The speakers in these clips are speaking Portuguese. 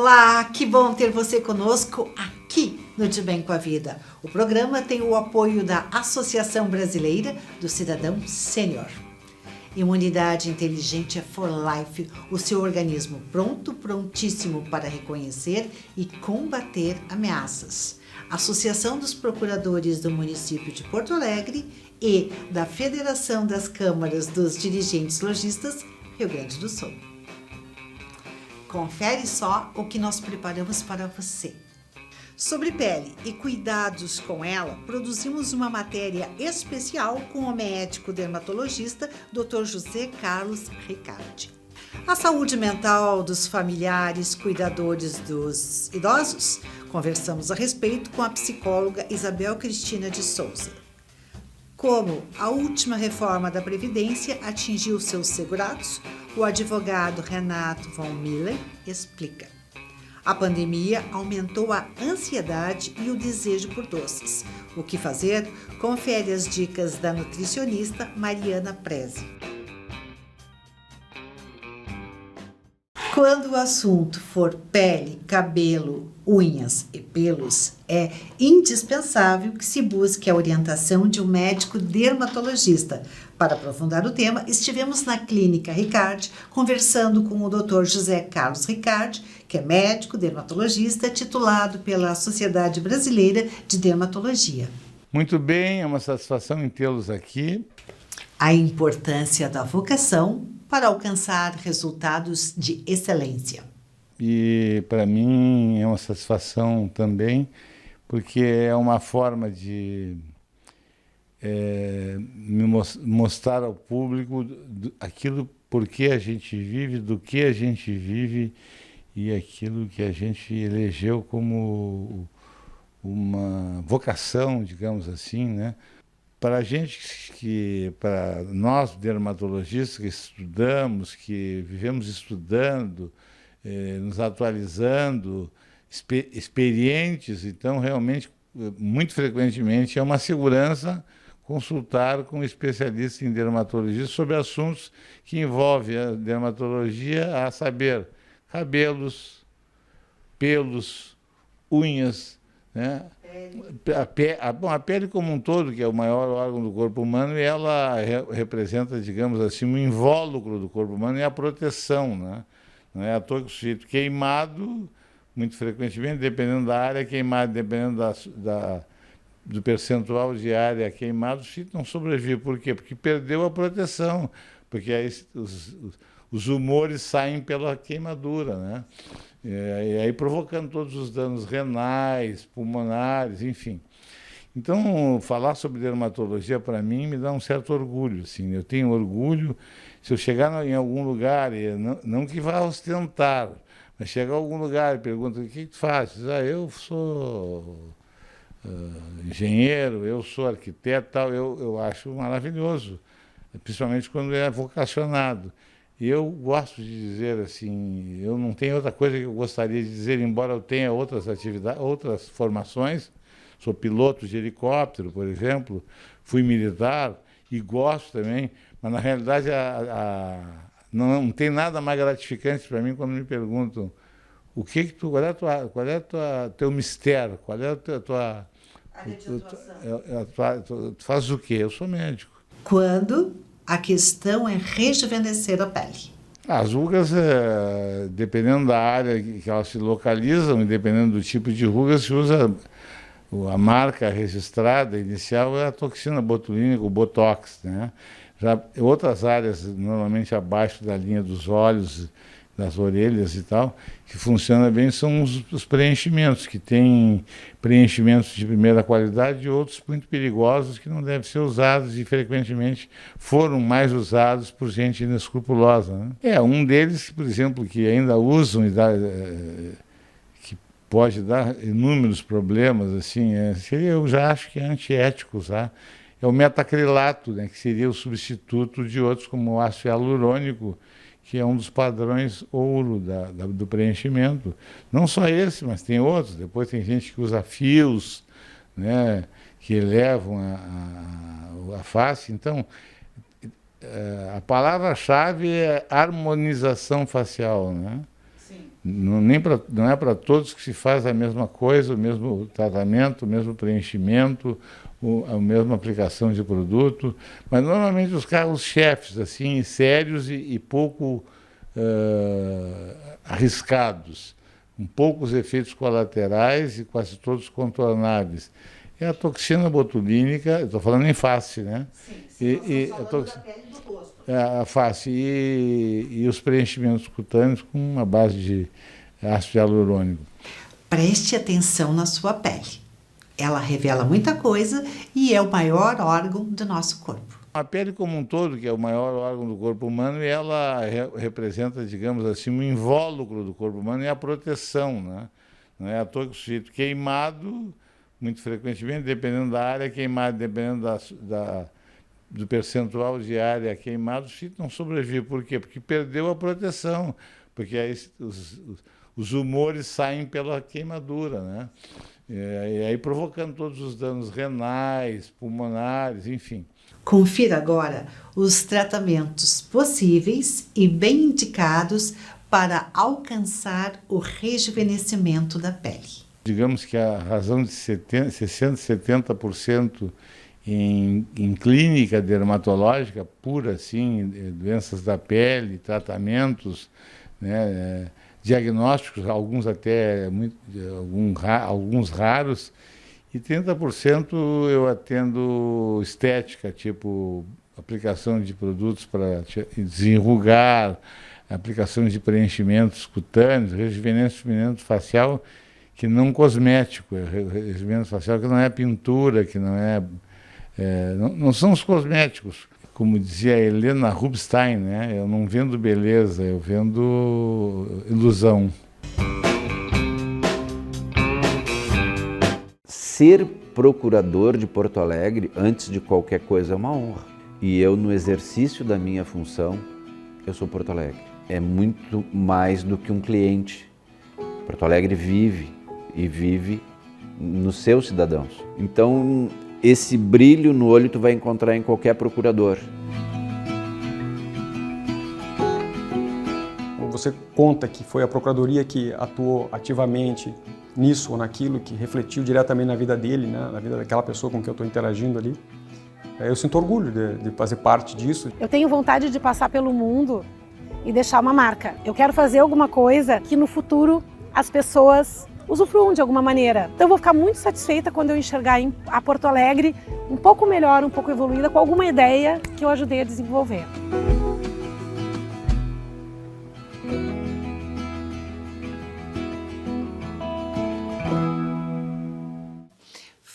Olá, que bom ter você conosco aqui no De Bem com a Vida. O programa tem o apoio da Associação Brasileira do Cidadão Sênior. Imunidade Inteligente é for Life, o seu organismo prontíssimo para reconhecer e combater ameaças. Associação dos Procuradores do Município de Porto Alegre e da Federação das Câmaras dos Dirigentes Lojistas, Rio Grande do Sul. Confere só o que nós preparamos para você. Sobre pele e cuidados com ela, produzimos uma matéria especial com o médico dermatologista Dr. José Carlos Ricardi. A saúde mental dos familiares, cuidadores dos idosos, conversamos a respeito com a psicóloga Isabel Cristina de Souza. Como a última reforma da Previdência atingiu seus segurados, o advogado Renato von Miller explica. A pandemia aumentou a ansiedade e o desejo por doces. O que fazer? Confere as dicas da nutricionista Mariana Preze. Quando o assunto for pele, cabelo, unhas e pelos, é indispensável que se busque a orientação de um médico dermatologista. Para aprofundar o tema, estivemos na Clínica Ricardi conversando com o Dr. José Carlos Ricardi, que é médico dermatologista titulado pela Sociedade Brasileira de Dermatologia. Muito bem, é uma satisfação em tê-los aqui. A importância da vocação para alcançar resultados de excelência. E para mim é uma satisfação também, porque é uma forma de mostrar ao público aquilo por que a gente vive, do que a gente vive e aquilo que a gente elegeu como uma vocação, digamos assim, né? Para a gente para nós dermatologistas que estudamos, que vivemos estudando, nos atualizando, experientes, então realmente, muito frequentemente, é uma segurança consultar com especialistas em dermatologia sobre assuntos que envolvem a dermatologia, a saber, cabelos, pelos, unhas, né? A pele como um todo, que é o maior órgão do corpo humano, e ela representa, digamos assim, um invólucro do corpo humano e a proteção, né? Não é à toa que o sujeito queimado, muito frequentemente, dependendo da área queimada, dependendo do percentual de área queimada, o sujeito não sobrevive. Por quê? Porque perdeu a proteção, porque aí os humores saem pela queimadura, né? E aí provocando todos os danos renais, pulmonares, enfim. Então, falar sobre dermatologia, para mim, me dá um certo orgulho. Assim. Eu tenho orgulho, se eu chegar em algum lugar, não que vá ostentar, mas chegar a algum lugar e pergunta, o que tu faz? Eu sou engenheiro, eu sou arquiteto, tal, eu acho maravilhoso, principalmente quando é vocacionado. E eu gosto de dizer assim, eu não tenho outra coisa que eu gostaria de dizer, embora eu tenha outras atividades, outras formações, sou piloto de helicóptero, por exemplo, fui militar e gosto também, mas na realidade não tem nada mais gratificante para mim quando me perguntam qual é teu mistério, qual é a tua área de atuação. Tu faz o quê? Eu sou médico. Quando a questão é rejuvenescer a pele. As rugas, dependendo da área que elas se localizam e dependendo do tipo de ruga, se usa a marca registrada inicial é a toxina botulínica, o Botox, né? Já outras áreas, normalmente abaixo da linha dos olhos, das orelhas e tal, que funciona bem são os preenchimentos, que tem preenchimentos de primeira qualidade e outros muito perigosos que não devem ser usados e frequentemente foram mais usados por gente inescrupulosa, né? Um deles, por exemplo, que ainda usam e que pode dar inúmeros problemas, assim, eu já acho que é antiético usar, é o metacrilato, né, que seria o substituto de outros como o ácido hialurônico, que é um dos padrões ouro do preenchimento. Não só esse, mas tem outros. Depois tem gente que usa fios, né, que elevam a face. Então, a palavra-chave é harmonização facial, né? Sim. Não é para todos que se faz a mesma coisa, o mesmo tratamento, o mesmo preenchimento, a mesma aplicação de produto, mas normalmente os carros-chefes, assim, sérios e pouco arriscados, com poucos efeitos colaterais e quase todos contornáveis. É a toxina botulínica, estou falando em face, né? Sim, nós estamos falando da pele do rosto. A face e os preenchimentos cutâneos com uma base de ácido hialurônico. Preste atenção na sua pele. Ela revela muita coisa e é o maior órgão do nosso corpo. A pele como um todo, que é o maior órgão do corpo humano, e ela representa, digamos assim, um invólucro do corpo humano e a proteção, né? Não é à toa que o sujeito queimado, muito frequentemente, dependendo da área queimada, dependendo do percentual de área queimada, o sujeito não sobrevive. Por quê? Porque perdeu a proteção, porque aí os humores saem pela queimadura, né? E aí provocando todos os danos renais, pulmonares, enfim. Confira agora os tratamentos possíveis e bem indicados para alcançar o rejuvenescimento da pele. Digamos que a razão de 60%, 70% em clínica dermatológica pura, assim, doenças da pele, tratamentos, né, diagnósticos, alguns até alguns raros, e 30% eu atendo estética, tipo aplicação de produtos para desenrugar, aplicação de preenchimentos cutâneos, rejuvenescimento facial, que não cosmético, rejuvenescimento facial que não é pintura, que não é... não são os cosméticos. Como dizia a Helena Rubinstein, né? Eu não vendo beleza, eu vendo ilusão. Ser procurador de Porto Alegre, antes de qualquer coisa, é uma honra. E eu, no exercício da minha função, eu sou Porto Alegre. É muito mais do que um cliente. Porto Alegre vive e vive nos seus cidadãos. Então, esse brilho no olho tu vai encontrar em qualquer procurador. Você conta que foi a Procuradoria que atuou ativamente nisso ou naquilo, que refletiu diretamente na vida dele, né? Na vida daquela pessoa com quem eu estou interagindo ali. Eu sinto orgulho de fazer parte disso. Eu tenho vontade de passar pelo mundo e deixar uma marca. Eu quero fazer alguma coisa que no futuro as pessoas usufruam de alguma maneira. Então eu vou ficar muito satisfeita quando eu enxergar a Porto Alegre um pouco melhor, um pouco evoluída, com alguma ideia que eu ajudei a desenvolver.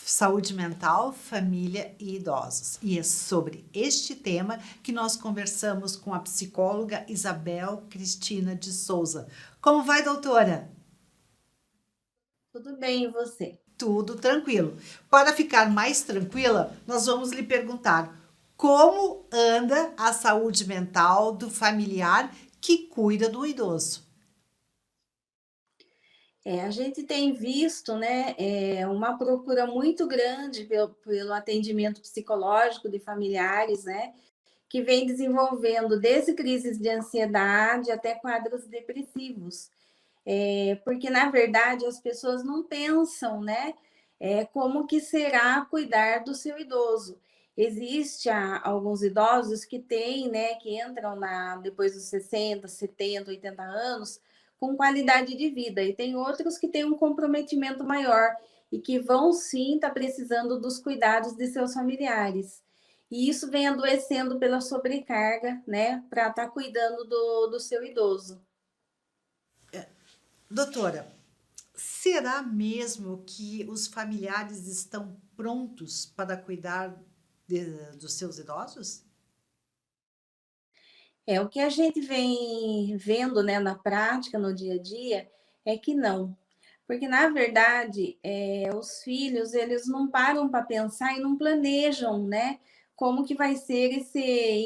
Saúde mental, família e idosos. E é sobre este tema que nós conversamos com a psicóloga Isabel Cristina de Souza. Como vai, doutora? Tudo bem, e você? Tudo tranquilo. Para ficar mais tranquila, nós vamos lhe perguntar como anda a saúde mental do familiar que cuida do idoso. A gente tem visto, né, uma procura muito grande pelo atendimento psicológico de familiares, né, que vem desenvolvendo desde crises de ansiedade até quadros depressivos. Porque, na verdade, as pessoas não pensam, né, como que será cuidar do seu idoso. Existem alguns idosos que têm, né, que entram depois dos 60, 70, 80 anos, com qualidade de vida, e tem outros que têm um comprometimento maior e que vão sim estar precisando dos cuidados de seus familiares. E isso vem adoecendo pela sobrecarga, né, para estar cuidando do seu idoso. Doutora, será mesmo que os familiares estão prontos para cuidar dos seus idosos? O que a gente vem vendo, né, na prática, no dia a dia, é que não. Porque, na verdade, os filhos, eles não param para pensar e não planejam, né, como que vai ser esse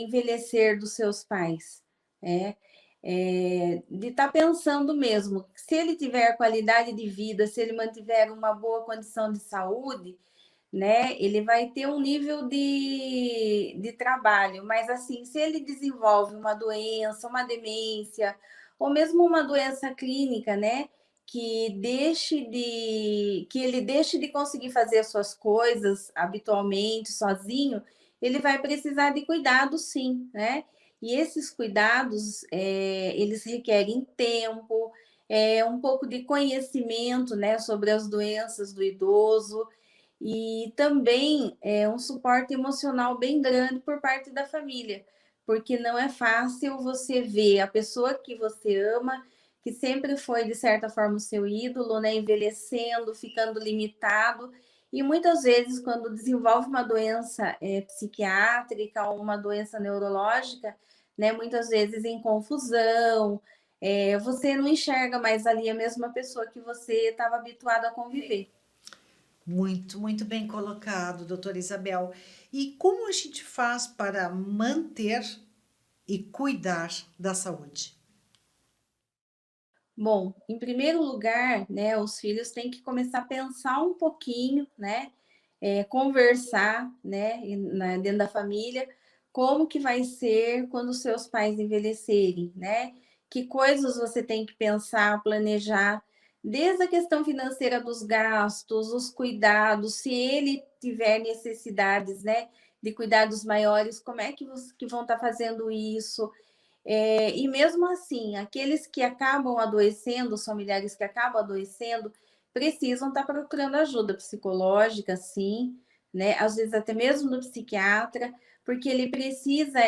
envelhecer dos seus pais. É, de estar pensando mesmo, se ele tiver qualidade de vida, se ele mantiver uma boa condição de saúde, né, ele vai ter um nível de trabalho, mas assim, se ele desenvolve uma doença, uma demência, ou mesmo uma doença clínica, né? Que ele deixe de conseguir fazer as suas coisas habitualmente, sozinho, ele vai precisar de cuidados, sim, né? E esses cuidados, eles requerem tempo, um pouco de conhecimento, né, sobre as doenças do idoso e também um suporte emocional bem grande por parte da família, porque não é fácil você ver a pessoa que você ama, que sempre foi, de certa forma, o seu ídolo, né, envelhecendo, ficando limitado, e muitas vezes, quando desenvolve uma doença psiquiátrica ou uma doença neurológica, né, muitas vezes em confusão, você não enxerga mais ali a mesma pessoa que você estava habituado a conviver. Muito, muito bem colocado, doutora Isabel. E como a gente faz para manter e cuidar da saúde? Bom, em primeiro lugar, né, os filhos têm que começar a pensar um pouquinho, né, conversar, né, dentro da família, como que vai ser quando os seus pais envelhecerem, né? Que coisas você tem que pensar, planejar, desde a questão financeira dos gastos, os cuidados, se ele tiver necessidades, né, de cuidados maiores, como é que vão estar fazendo isso? E mesmo assim, aqueles que acabam adoecendo, os familiares que acabam adoecendo, precisam estar procurando ajuda psicológica, sim, né? Às vezes até mesmo do psiquiatra, porque ele precisa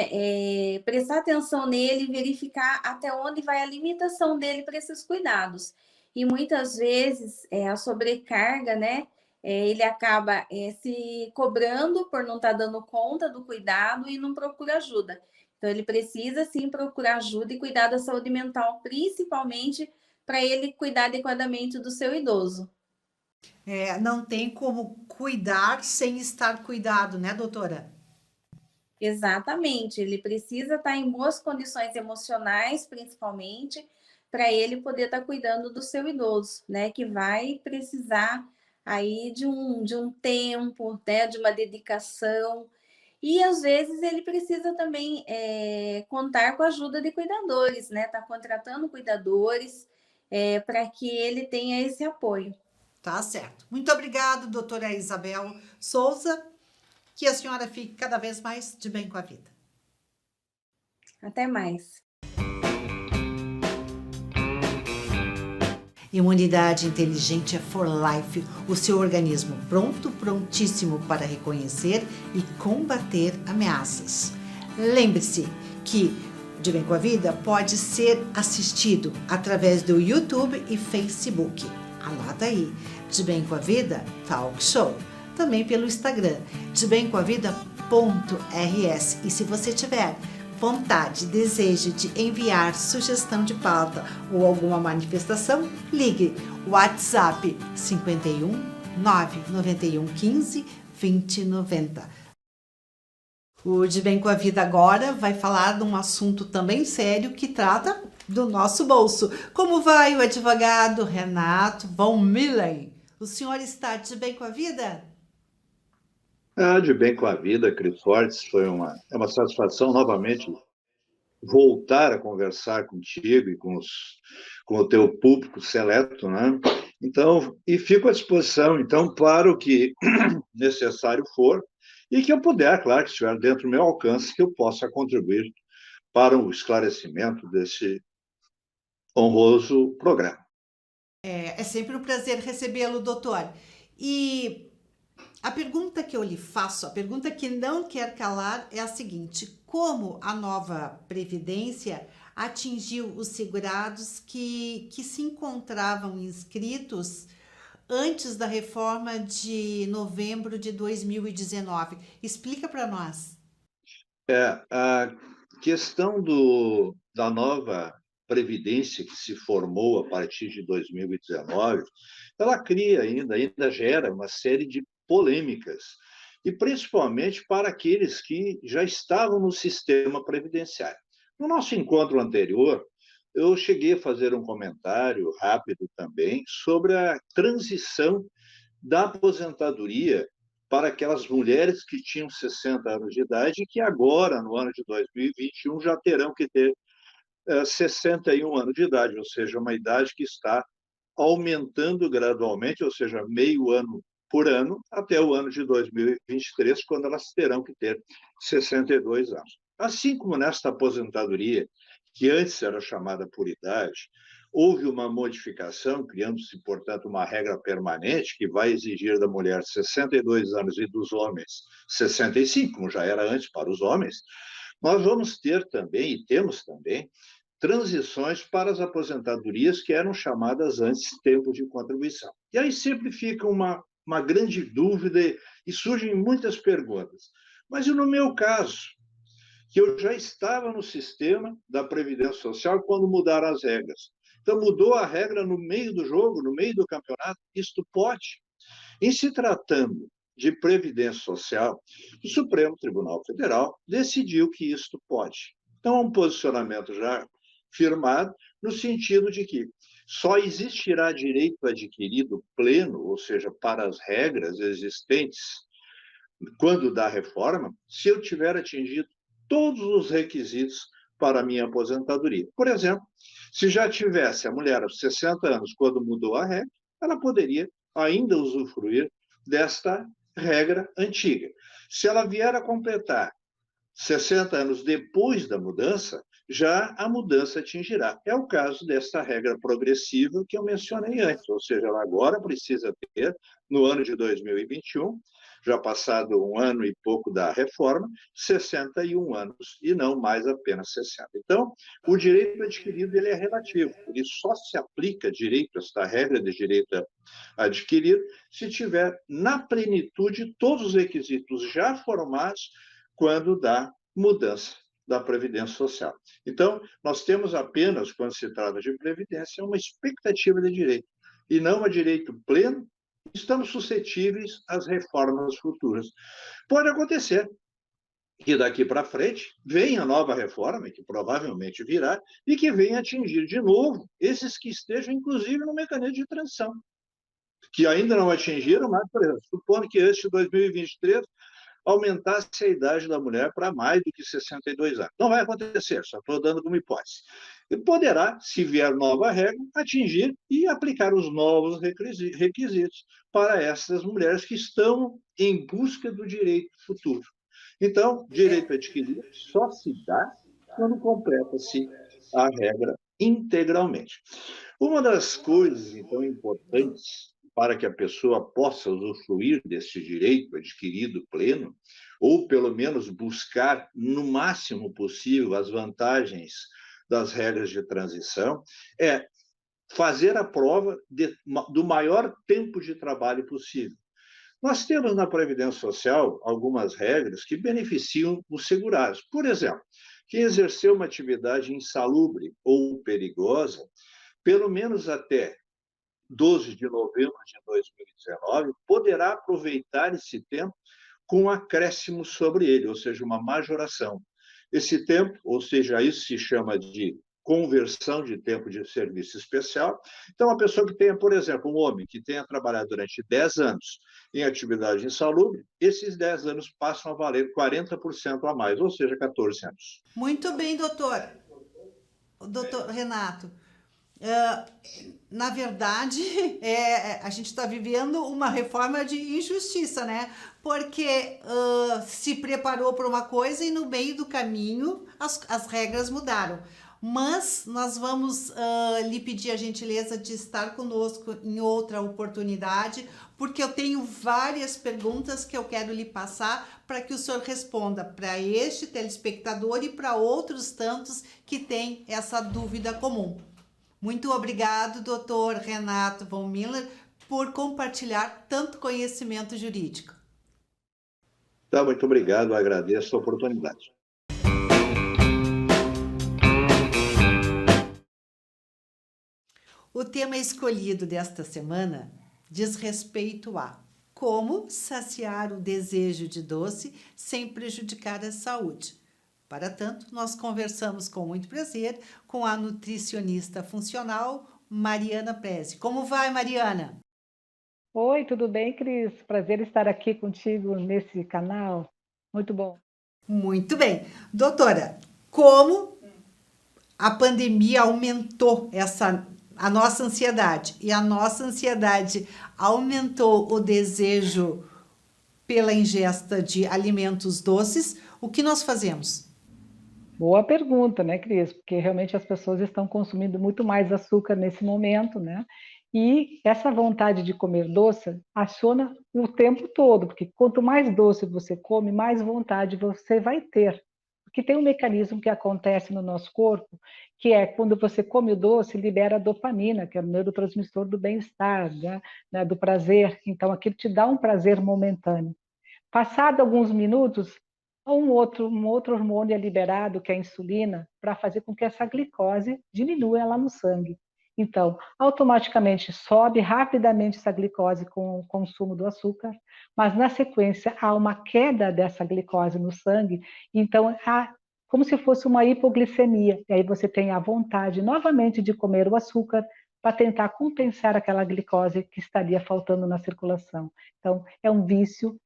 prestar atenção nele e verificar até onde vai a limitação dele para esses cuidados. E muitas vezes a sobrecarga, né? Ele acaba se cobrando por não estar dando conta do cuidado e não procura ajuda. Então, ele precisa sim procurar ajuda e cuidar da saúde mental, principalmente para ele cuidar adequadamente do seu idoso. Não tem como cuidar sem estar cuidado, né, doutora? Exatamente, ele precisa estar em boas condições emocionais, principalmente, para ele poder estar cuidando do seu idoso, né? Que vai precisar aí de um tempo, né? De uma dedicação. E às vezes ele precisa também contar com a ajuda de cuidadores, né? Tá contratando cuidadores para que ele tenha esse apoio. Tá certo. Muito obrigado, doutora Isabel Souza. Que a senhora fique cada vez mais de bem com a vida. Até mais. Imunidade inteligente é for life, o seu organismo pronto, prontíssimo para reconhecer e combater ameaças. Lembre-se que De Bem com a Vida pode ser assistido através do YouTube e Facebook. Anota aí, De Bem com a Vida Talk Show. Também pelo Instagram, debemcomavida.rs. E se você tiver vontade, desejo de enviar sugestão de pauta ou alguma manifestação, ligue WhatsApp 51 991 15 2090. O De Bem com a Vida agora vai falar de um assunto também sério que trata do nosso bolso. Como vai o advogado Renato von Millen? O senhor está de bem com a vida? De Bem com a Vida, Cris Fortes, é uma satisfação novamente voltar a conversar contigo e com o teu público seleto, né? Então, e fico à disposição, então, para o que necessário for e que eu puder, claro, que estiver dentro do meu alcance, que eu possa contribuir para o esclarecimento desse honroso programa. É sempre um prazer recebê-lo, doutor. E a pergunta que eu lhe faço, a pergunta que não quer calar é a seguinte: como a nova Previdência atingiu os segurados que se encontravam inscritos antes da reforma de novembro de 2019? Explica para nós. A questão da nova Previdência que se formou a partir de 2019, ela cria ainda gera uma série de polêmicas, e principalmente para aqueles que já estavam no sistema previdenciário. No nosso encontro anterior, eu cheguei a fazer um comentário rápido também sobre a transição da aposentadoria para aquelas mulheres que tinham 60 anos de idade e que agora, no ano de 2021, já terão que ter 61 anos de idade, ou seja, uma idade que está aumentando gradualmente, ou seja, meio ano por ano, até o ano de 2023, quando elas terão que ter 62 anos. Assim como nesta aposentadoria, que antes era chamada por idade, houve uma modificação, criando-se, portanto, uma regra permanente que vai exigir da mulher 62 anos e dos homens 65, como já era antes para os homens. Nós vamos ter também, e temos também, transições para as aposentadorias que eram chamadas antes tempo de contribuição. E aí sempre fica uma grande dúvida e surgem muitas perguntas. Mas e no meu caso, que eu já estava no sistema da Previdência Social quando mudaram as regras. Então, mudou a regra no meio do jogo, no meio do campeonato, isto pode. Em se tratando de Previdência Social, o Supremo Tribunal Federal decidiu que isto pode. Então, é um posicionamento já firmado, no sentido de que só existirá direito adquirido pleno, ou seja, para as regras existentes, quando da reforma, se eu tiver atingido todos os requisitos para a minha aposentadoria. Por exemplo, se já tivesse a mulher aos 60 anos quando mudou a regra, ela poderia ainda usufruir desta regra antiga. Se ela vier a completar 60 anos depois da mudança, já a mudança atingirá. É o caso desta regra progressiva que eu mencionei antes, ou seja, ela agora precisa ter, no ano de 2021, já passado um ano e pouco da reforma, 61 anos, e não mais apenas 60. Então, o direito adquirido ele é relativo, ele só se aplica direito, esta regra de direito adquirido, se tiver na plenitude todos os requisitos já formados quando da mudança da Previdência Social. Então, nós temos apenas, quando se trata de Previdência, uma expectativa de direito, e não a direito pleno. Estamos suscetíveis às reformas futuras. Pode acontecer que daqui para frente venha a nova reforma, que provavelmente virá, e que venha atingir de novo esses que estejam, inclusive, no mecanismo de transição, que ainda não atingiram, mas, por exemplo, supondo que este 2023 aumentasse a idade da mulher para mais do que 62 anos. Não vai acontecer, só estou dando como hipótese. E poderá, se vier nova regra, atingir e aplicar os novos requisitos para essas mulheres que estão em busca do direito futuro. Então, direito adquirido só se dá quando completa-se a regra integralmente. Uma das coisas, então, importantes para que a pessoa possa usufruir desse direito adquirido pleno, ou pelo menos buscar, no máximo possível, as vantagens das regras de transição, é fazer a prova do maior tempo de trabalho possível. Nós temos na Previdência Social algumas regras que beneficiam os segurados. Por exemplo, quem exerceu uma atividade insalubre ou perigosa, pelo menos até 12 de novembro de 2019, poderá aproveitar esse tempo com acréscimo sobre ele, ou seja, uma majoração. Esse tempo, ou seja, isso se chama de conversão de tempo de serviço especial. Então, a pessoa que tenha, por exemplo, um homem que tenha trabalhado durante 10 anos em atividade insalubre, esses 10 anos passam a valer 40% a mais, ou seja, 14 anos. Muito bem, doutor. Doutor Renato. Na verdade, a gente está vivendo uma reforma de injustiça, né? Porque se preparou para uma coisa e no meio do caminho as regras mudaram. Mas nós vamos lhe pedir a gentileza de estar conosco em outra oportunidade, porque eu tenho várias perguntas que eu quero lhe passar para que o senhor responda para este telespectador e para outros tantos que têm essa dúvida comum. Muito obrigado, doutor Renato von Miller, por compartilhar tanto conhecimento jurídico. Tá, muito obrigado, agradeço a oportunidade. O tema escolhido desta semana diz respeito a como saciar o desejo de doce sem prejudicar a saúde. Para tanto, nós conversamos com muito prazer com a nutricionista funcional Mariana Prezi. Como vai, Mariana? Oi, tudo bem, Cris? Prazer estar aqui contigo nesse canal. Muito bom. Muito bem. Doutora, como a pandemia aumentou a nossa ansiedade, e a nossa ansiedade aumentou o desejo pela ingesta de alimentos doces, o que nós fazemos? Boa pergunta, né, Cris? Porque realmente as pessoas estão consumindo muito mais açúcar nesse momento, né? E essa vontade de comer doce aciona o tempo todo, porque quanto mais doce você come, mais vontade você vai ter. Porque tem um mecanismo que acontece no nosso corpo, que é quando você come o doce, libera a dopamina, que é o neurotransmissor do bem-estar, né, do prazer. Então, aquilo te dá um prazer momentâneo. Passado alguns minutos, um outro hormônio é liberado, que é a insulina, para fazer com que essa glicose diminua lá no sangue. Então, automaticamente sobe rapidamente essa glicose com o consumo do açúcar, mas na sequência há uma queda dessa glicose no sangue, então há como se fosse uma hipoglicemia, e aí você tem a vontade novamente de comer o açúcar para tentar compensar aquela glicose que estaria faltando na circulação. Então, é um vício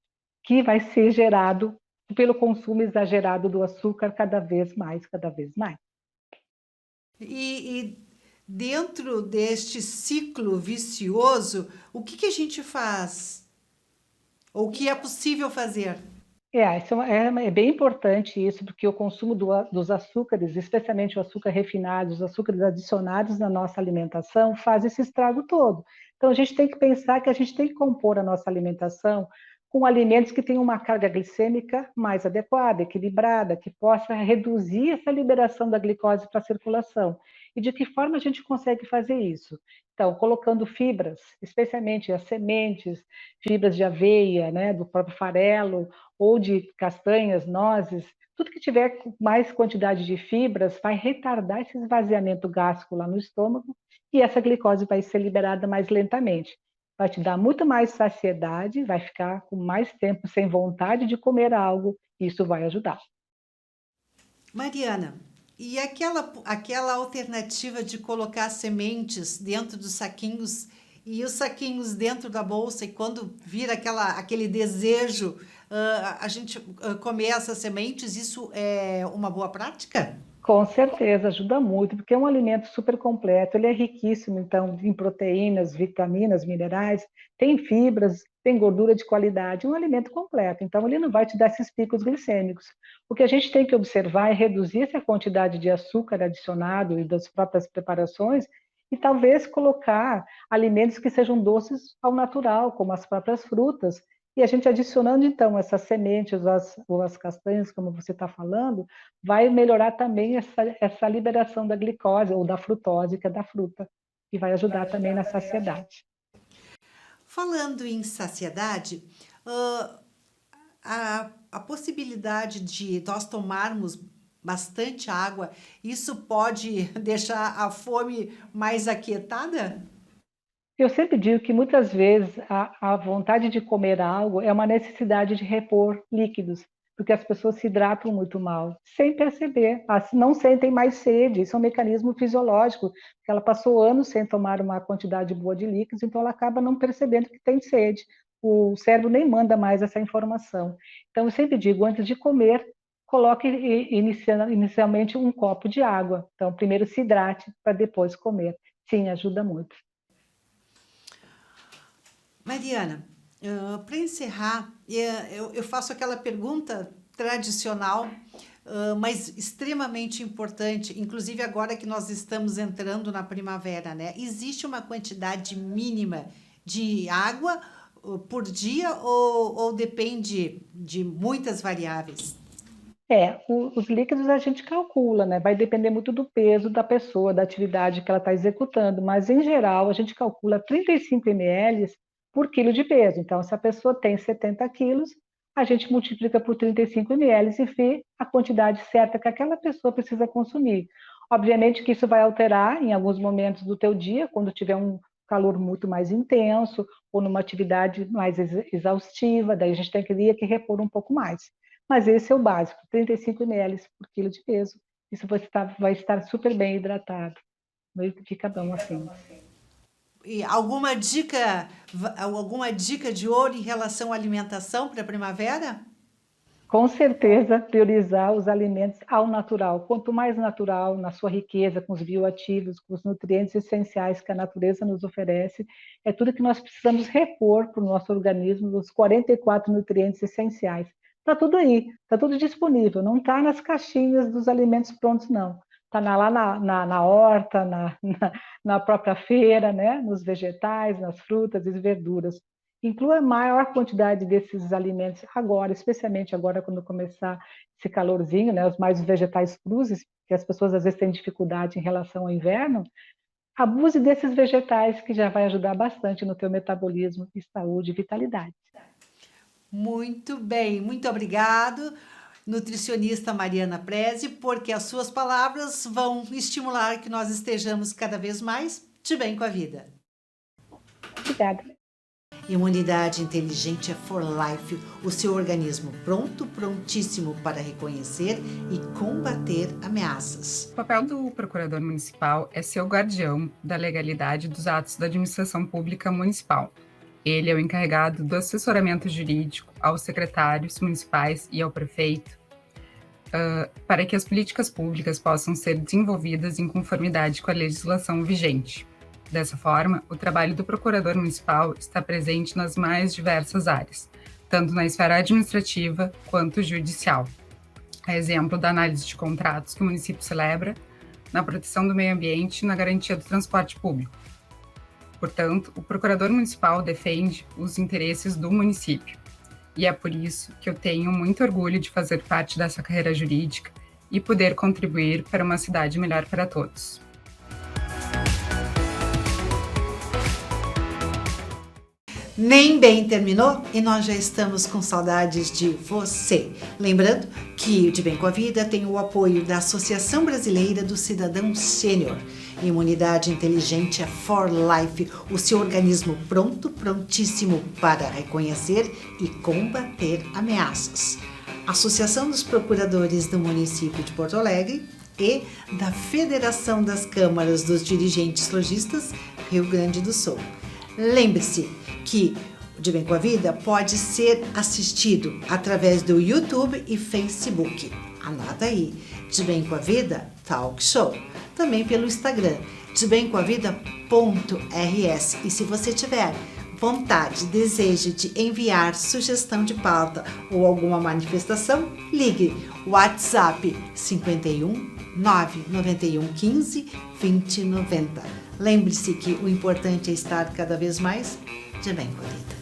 que vai ser gerado pelo consumo exagerado do açúcar cada vez mais, cada vez mais. E dentro deste ciclo vicioso, o que a gente faz? Ou o que é possível fazer? É bem importante isso, porque o consumo dos açúcares, especialmente o açúcar refinado, os açúcares adicionados na nossa alimentação, faz esse estrago todo. Então, a gente tem que pensar que a gente tem que compor a nossa alimentação com alimentos que tenham uma carga glicêmica mais adequada, equilibrada, que possa reduzir essa liberação da glicose para a circulação. E de que forma a gente consegue fazer isso? Então, colocando fibras, especialmente as sementes, fibras de aveia, né, do próprio farelo, ou de castanhas, nozes, tudo que tiver mais quantidade de fibras vai retardar esse esvaziamento gástrico lá no estômago e essa glicose vai ser liberada mais lentamente. Vai te dar muito mais saciedade, vai ficar com mais tempo sem vontade de comer algo, e isso vai ajudar. Mariana, e aquela alternativa de colocar sementes dentro dos saquinhos e os saquinhos dentro da bolsa, e quando vira aquele desejo, a gente comer essas sementes, isso é uma boa prática? Com certeza, ajuda muito, porque é um alimento super completo, ele é riquíssimo, então, em proteínas, vitaminas, minerais, tem fibras, tem gordura de qualidade, um alimento completo, então ele não vai te dar esses picos glicêmicos. O que a gente tem que observar é reduzir essa quantidade de açúcar adicionado e das próprias preparações, e talvez colocar alimentos que sejam doces ao natural, como as próprias frutas, e a gente adicionando, então, essas sementes ou as castanhas, como você está falando, vai melhorar também essa liberação da glicose ou da frutose, que é da fruta, e vai ajudar também na saciedade. Falando em saciedade, a possibilidade de nós tomarmos bastante água, isso pode deixar a fome mais aquietada? Eu sempre digo que muitas vezes a vontade de comer algo é uma necessidade de repor líquidos, porque as pessoas se hidratam muito mal, sem perceber, não sentem mais sede, isso é um mecanismo fisiológico, que ela passou anos sem tomar uma quantidade boa de líquidos, então ela acaba não percebendo que tem sede, o cérebro nem manda mais essa informação. Então eu sempre digo, antes de comer, coloque inicialmente um copo de água, então primeiro se hidrate para depois comer, sim, ajuda muito. Mariana, para encerrar, eu faço aquela pergunta tradicional, mas extremamente importante, inclusive agora que nós estamos entrando na primavera, né? Existe uma quantidade mínima de água por dia ou depende de muitas variáveis? Os líquidos a gente calcula, né? Vai depender muito do peso da pessoa, da atividade que ela está executando, mas em geral a gente calcula 35 ml por quilo de peso. Então, se a pessoa tem 70 quilos, a gente multiplica por 35 ml e vê a quantidade certa que aquela pessoa precisa consumir. Obviamente que isso vai alterar em alguns momentos do teu dia, quando tiver um calor muito mais intenso ou numa atividade mais exaustiva, daí a gente tem que repor um pouco mais. Mas esse é o básico, 35 ml por quilo de peso. Isso vai estar super bem hidratado. Fica bom assim. E alguma dica de ouro em relação à alimentação para a primavera? Com certeza, priorizar os alimentos ao natural. Quanto mais natural, na sua riqueza, com os bioativos, com os nutrientes essenciais que a natureza nos oferece, é tudo que nós precisamos repor para o nosso organismo, os 44 nutrientes essenciais. Está tudo aí, está tudo disponível, não está nas caixinhas dos alimentos prontos, não. Está lá na horta, na própria feira, né? Nos vegetais, nas frutas e verduras. Inclua a maior quantidade desses alimentos agora, especialmente agora quando começar esse calorzinho, né? Os vegetais crus, que as pessoas às vezes têm dificuldade em relação ao inverno. Abuse desses vegetais, que já vai ajudar bastante no teu metabolismo e saúde e vitalidade. Muito bem, muito obrigado, nutricionista Mariana Preze, porque as suas palavras vão estimular que nós estejamos cada vez mais de bem com a vida. Obrigada. Imunidade inteligente é for life, o seu organismo pronto, prontíssimo para reconhecer e combater ameaças. O papel do procurador municipal é ser o guardião da legalidade dos atos da administração pública municipal. Ele é o encarregado do assessoramento jurídico aos secretários municipais e ao prefeito, para que as políticas públicas possam ser desenvolvidas em conformidade com a legislação vigente. Dessa forma, o trabalho do procurador municipal está presente nas mais diversas áreas, tanto na esfera administrativa quanto judicial. A exemplo da análise de contratos que o município celebra, na proteção do meio ambiente e na garantia do transporte público. Portanto, o procurador municipal defende os interesses do município. E é por isso que eu tenho muito orgulho de fazer parte dessa carreira jurídica e poder contribuir para uma cidade melhor para todos. Nem bem terminou e nós já estamos com saudades de você. Lembrando que o De Bem com a Vida tem o apoio da Associação Brasileira do Cidadão Sênior. Imunidade inteligente é for life, o seu organismo pronto, prontíssimo para reconhecer e combater ameaças. Associação dos Procuradores do Município de Porto Alegre e da Federação das Câmaras dos Dirigentes Lojistas, Rio Grande do Sul. Lembre-se que o De Bem com a Vida pode ser assistido através do YouTube e Facebook. Anota aí, De Bem com a Vida Talk Show. Também pelo Instagram, debemcomavida.rs. E se você tiver vontade, desejo de enviar sugestão de pauta ou alguma manifestação, ligue WhatsApp 51 991 15 20 90. Lembre-se que o importante é estar cada vez mais de bem com a vida.